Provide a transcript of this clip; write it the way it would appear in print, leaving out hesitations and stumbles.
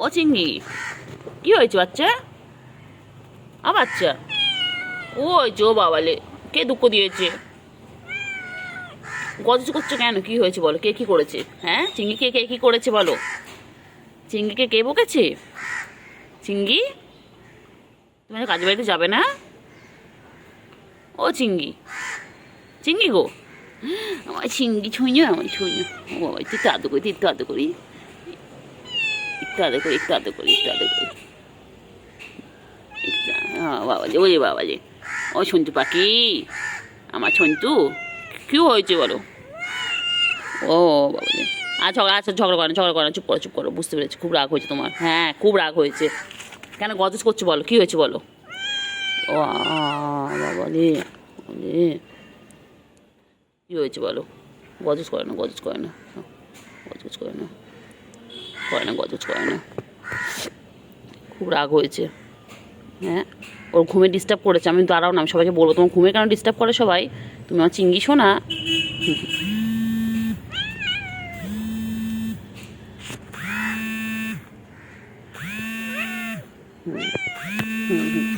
ও চিংড়ি, কি হয়েছে বাচ্চা? বাচ্চা ও হয়েছে, ও বাবালে, কে দুঃখ দিয়েছে? গজজ করছো কেন? কি হয়েছে বলো, কে কি করেছে? হ্যাঁ, চিংড়িকে কে কি করেছে বলো? চিংড়িকে কে বকেছে? চিংড়ি, তুমি কাজে বাড়িতে যাবে না? ও চিংড়ি, চিংড়ি গো, আমার চিংড়ি ছুঁইনি, আমার ছুঁইনি। ও বাবা, একটু আদর করি, একটু আদর করি, একটু আদর করি, একটু আদর করি, একটু আদর করি। বাবা যে, ওই বাবা যে, ও সন্তু পাখি, আমার সন্তু, কি হয়েছে বলো? ও বাবা যে, আচ্ছা ঝগড়া করে না, ঝগড়া করে না, চুপ করো, চুপ করো, বুঝতে পেরেছি, খুব রাগ হয়েছে তোমার। হ্যাঁ, খুব রাগ হয়েছে। কেন গজস করছো বলো, কি হয়েছে বলো? ও বাবা রে, রে, কি হয়েছে বলো? গজস করে না, গজস করে না, গজস করে না, করে না, গজস করে না, খুব রাগ হয়েছে। হ্যাঁ, ওর ঘুমে ডিস্টার্ব করেছে। আমি দাঁড়াও না, আমি সবাইকে বলবো তোমার ঘুমে কেন ডিস্টার্ব করে সবাই। তুমি আমার চিঙ্গি শোনা। হুম হুম হুম।